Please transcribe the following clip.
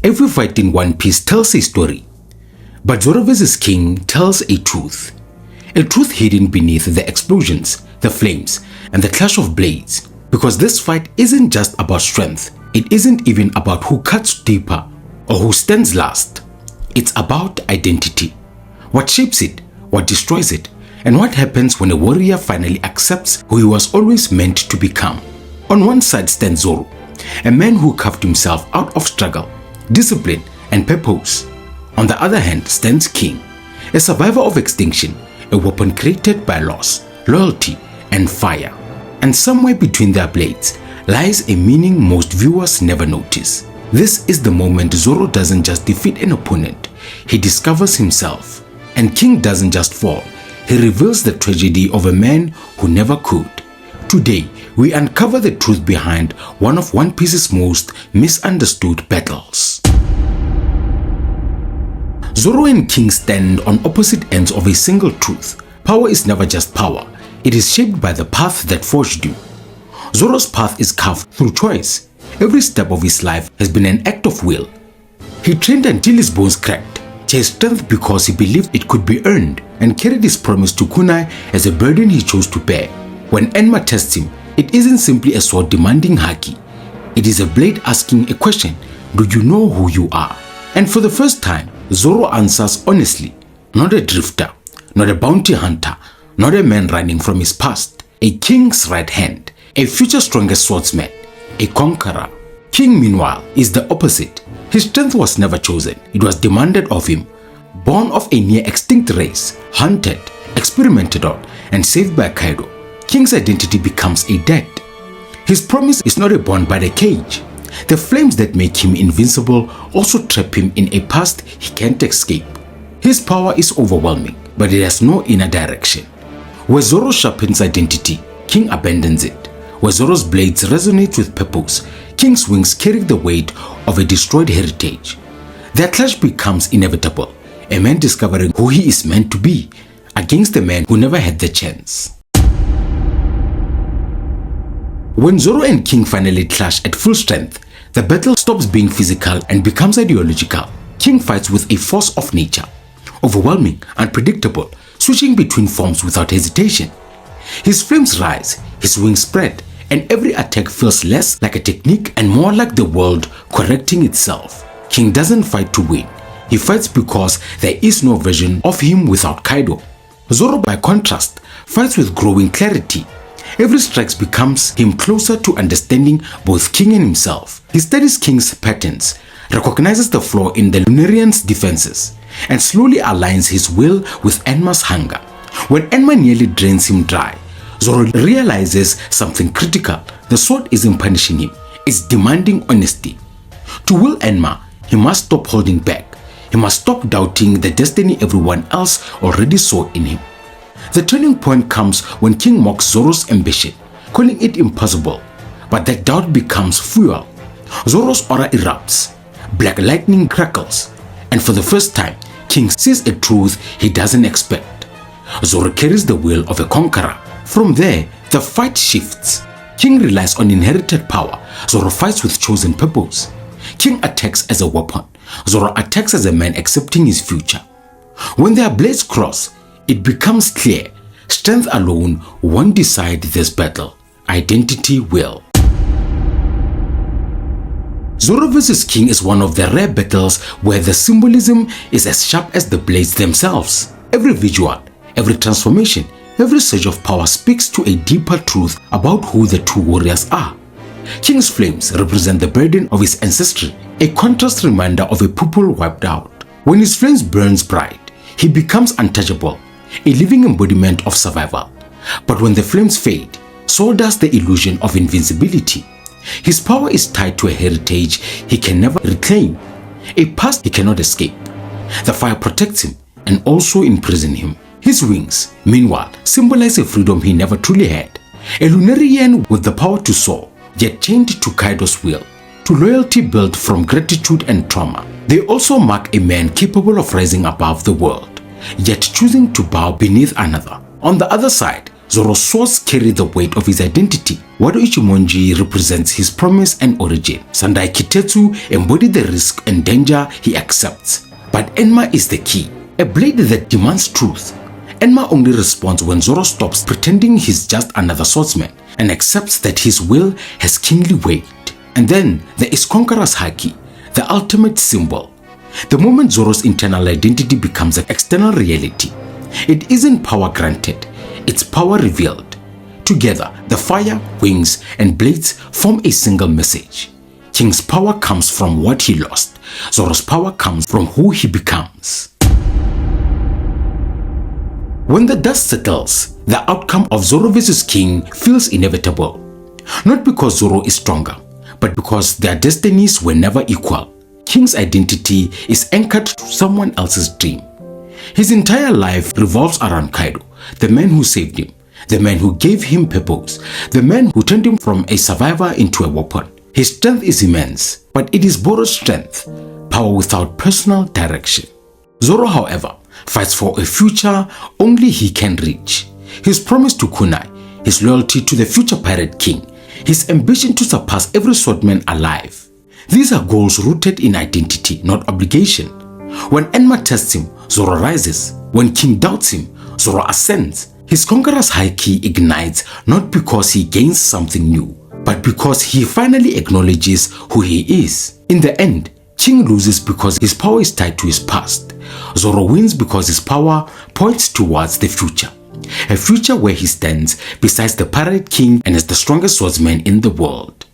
Every fight in One Piece tells a story, but Zoro vs King tells a truth hidden beneath the explosions, the flames, and the clash of blades. Because this fight isn't just about strength, it isn't even about who cuts deeper or who stands last. It's about identity. What shapes it, what destroys it, and what happens when a warrior finally accepts who he was always meant to become. On one side stands Zoro, a man who carved himself out of struggle, discipline, and purpose. On the other hand stands King, a survivor of extinction, a weapon created by loss, loyalty, and fire. And somewhere between their blades lies a meaning most viewers never notice. This is the moment Zoro doesn't just defeat an opponent, he discovers himself. And King doesn't just fall, he reveals the tragedy of a man who never could. Today, we uncover the truth behind one of One Piece's most misunderstood battles. Zoro and King stand on opposite ends of a single truth. Power is never just power. It is shaped by the path that forged you. Zoro's path is carved through choice. Every step of his life has been an act of will. He trained until his bones cracked, chased strength because he believed it could be earned, and carried his promise to Kunai as a burden he chose to bear. When Enma tests him, it isn't simply a sword demanding Haki. It is a blade asking a question: do you know who you are? And for the first time, Zoro answers honestly. Not a drifter, not a bounty hunter, not a man running from his past. A king's right hand, a future strongest swordsman, a conqueror. King, meanwhile, is the opposite. His strength was never chosen, it was demanded of him. Born of a near-extinct race, hunted, experimented on, and saved by Kaido, King's identity becomes a debt. His promise is not a bond but a cage. The flames that make him invincible also trap him in a past he can't escape. His power is overwhelming, but it has no inner direction. Where Zoro sharpens identity, King abandons it. Where Zoro's blades resonate with purpose, King's wings carry the weight of a destroyed heritage. Their clash becomes inevitable, a man discovering who he is meant to be, against a man who never had the chance. When Zoro and King finally clash at full strength, the battle stops being physical and becomes ideological. King fights with a force of nature, overwhelming, unpredictable, switching between forms without hesitation. His flames rise, his wings spread, and every attack feels less like a technique and more like the world correcting itself. King doesn't fight to win, he fights because there is no version of him without Kaido. Zoro, by contrast, fights with growing clarity. Every strike becomes him closer to understanding both King and himself. He studies King's patterns, recognizes the flaw in the Lunarian's defenses, and slowly aligns his will with Enma's hunger. When Enma nearly drains him dry, Zoro realizes something critical. The sword isn't punishing him, it's demanding honesty. To will Enma, he must stop holding back. He must stop doubting the destiny everyone else already saw in him. The turning point comes when King mocks Zoro's ambition, calling it impossible, but that doubt becomes fuel. Zoro's aura erupts, black lightning crackles, and for the first time, King sees a truth he doesn't expect. Zoro carries the will of a conqueror. From there, the fight shifts. King relies on inherited power, Zoro fights with chosen purpose. King attacks as a weapon, Zoro attacks as a man accepting his future. When their blades cross, it becomes clear, strength alone won't decide this battle, identity will. Zoro vs King is one of the rare battles where the symbolism is as sharp as the blades themselves. Every visual, every transformation, every surge of power speaks to a deeper truth about who the two warriors are. King's flames represent the burden of his ancestry, a contrast reminder of a people wiped out. When his flames burns bright, he becomes untouchable, a living embodiment of survival. But when the flames fade, so does the illusion of invincibility. His power is tied to a heritage he can never reclaim, a past he cannot escape. The fire protects him and also imprisons him. His wings, meanwhile, symbolize a freedom he never truly had, a Lunarian with the power to soar, yet chained to Kaido's will, to loyalty built from gratitude and trauma. They also mark a man capable of rising above the world, yet choosing to bow beneath another. On the other side, Zoro's swords carry the weight of his identity. Wado Ichimonji represents his promise and origin. Sandai Kitetsu embodies the risk and danger he accepts. But Enma is the key, a blade that demands truth. Enma only responds when Zoro stops pretending he's just another swordsman and accepts that his will has kingly weight. And then there is Conqueror's Haki, the ultimate symbol. The moment Zoro's internal identity becomes an external reality, it isn't power granted, it's power revealed. Together, the fire, wings, and blades form a single message. King's power comes from what he lost. Zoro's power comes from who he becomes. When the dust settles, the outcome of Zoro vs King feels inevitable. Not because Zoro is stronger, but because their destinies were never equal. King's identity is anchored to someone else's dream. His entire life revolves around Kaido, the man who saved him, the man who gave him purpose, the man who turned him from a survivor into a weapon. His strength is immense, but it is borrowed strength, power without personal direction. Zoro, however, fights for a future only he can reach. His promise to Kunai, his loyalty to the future pirate king, his ambition to surpass every swordman alive. These are goals rooted in identity, not obligation. When Enma tests him, Zoro rises. When King doubts him, Zoro ascends. His Conqueror's Haki ignites not because he gains something new, but because he finally acknowledges who he is. In the end, King loses because his power is tied to his past. Zoro wins because his power points towards the future. A future where he stands beside the pirate king and is the strongest swordsman in the world.